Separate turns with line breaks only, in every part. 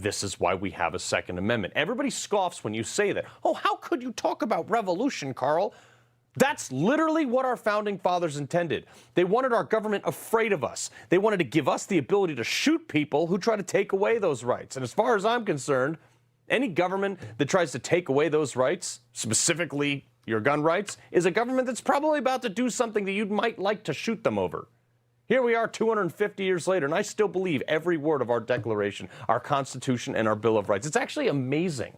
this is why we have a Second Amendment. Everybody scoffs when you say that. Oh, how could you talk about revolution, Carl? That's literally what our founding fathers intended. They wanted our government afraid of us. They wanted to give us the ability to shoot people who try to take away those rights. And as far as I'm concerned, any government that tries to take away those rights, specifically your gun rights, is a government that's probably about to do something that you might like to shoot them over. Here we are 250 years later, and I still believe every word of our Declaration, our Constitution, and our Bill of Rights. It's actually amazing.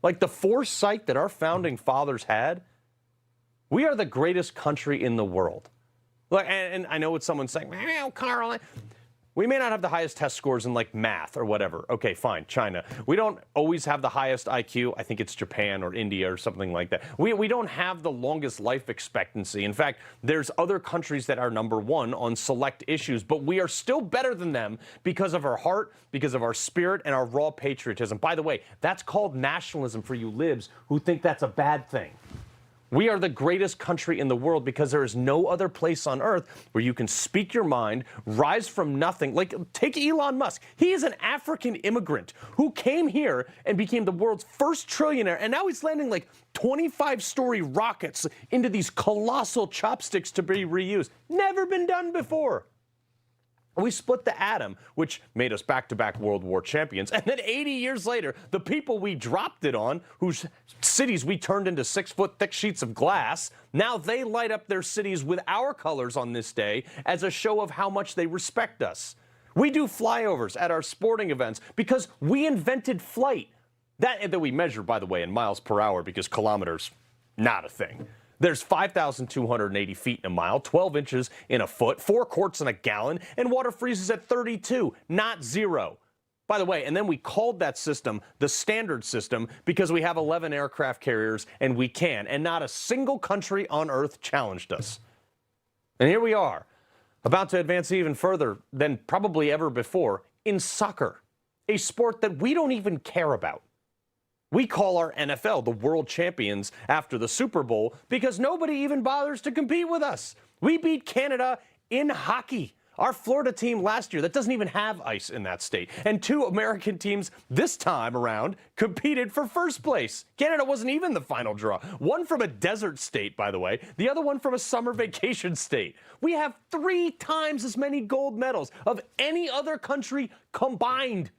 Like the foresight that our founding fathers had. We are the greatest country in the world. Look, and I know what someone's saying, well, Carl, we may not have the highest test scores in like math or whatever. Okay, fine, China. We don't always have the highest IQ. I think it's Japan or India or something like that. We don't have the longest life expectancy. In fact, there's other countries that are number one on select issues, but we are still better than them because of our heart, because of our spirit, and our raw patriotism. By the way, that's called nationalism for you libs who think that's a bad thing. We are the greatest country in the world because there is no other place on earth where you can speak your mind, rise from nothing. Like, take Elon Musk. He is an African immigrant who came here and became the world's first trillionaire, and now he's landing like 25-story rockets into these colossal chopsticks to be reused. Never been done before. We split the atom, which made us back-to-back World War champions. And then 80 years later, the people we dropped it on, whose cities we turned into 6-foot thick sheets of glass, now they light up their cities with our colors on this day as a show of how much they respect us. We do flyovers at our sporting events because we invented flight. That we measure, by the way, in miles per hour because kilometers, not a thing. There's 5,280 feet in a mile, 12 inches in a foot, 4 quarts in a gallon, and water freezes at 32, not 0. By the way, and then we called that system the standard system because we have 11 aircraft carriers and we can, and not a single country on Earth challenged us. And here we are, about to advance even further than probably ever before in soccer, a sport that we don't even care about. We call our NFL the world champions after the Super Bowl because nobody even bothers to compete with us. We beat Canada in hockey. Our Florida team last year, that doesn't even have ice in that state. And 2 American teams this time around competed for first place. Canada wasn't even the final draw. One from a desert state, by the way. The other one from a summer vacation state. We have 3 times as many gold medals of any other country combined.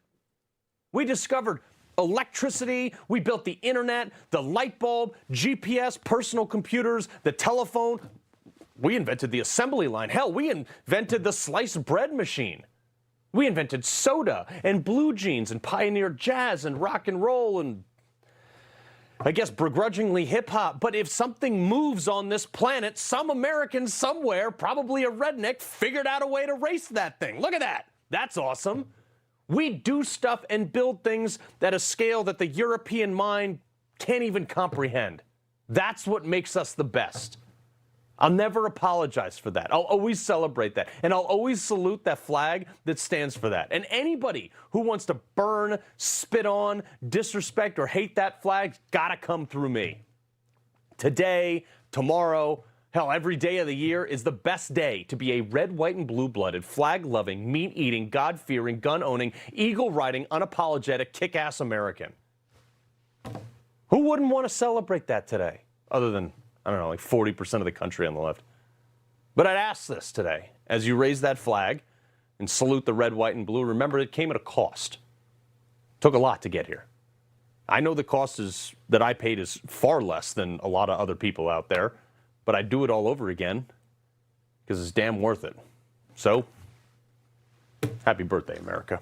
We discovered electricity, we built the internet, the light bulb, GPS, personal computers, the telephone. We invented the assembly line. Hell, we invented the sliced bread machine. We invented soda and blue jeans and pioneered jazz and rock and roll and, I guess, begrudgingly hip-hop. But if something moves on this planet, some American somewhere, probably a redneck, figured out a way to race that thing. Look at that. That's awesome. We do stuff and build things at a scale that the European mind can't even comprehend. That's what makes us the best. I'll never apologize for that. I'll always celebrate that. And I'll always salute that flag that stands for that. And anybody who wants to burn, spit on, disrespect, or hate that flag, gotta come through me. Today, tomorrow, hell, every day of the year is the best day to be a red, white, and blue-blooded, flag-loving, meat-eating, God-fearing, gun-owning, eagle-riding, unapologetic, kick-ass American. Who wouldn't want to celebrate that today? Other than, I don't know, like 40% of the country on the left. But I'd ask this today. As you raise that flag and salute the red, white, and blue, remember it came at a cost. It took a lot to get here. I know the cost that I paid is far less than a lot of other people out there. But I'd do it all over again because it's damn worth it. So, happy birthday, America.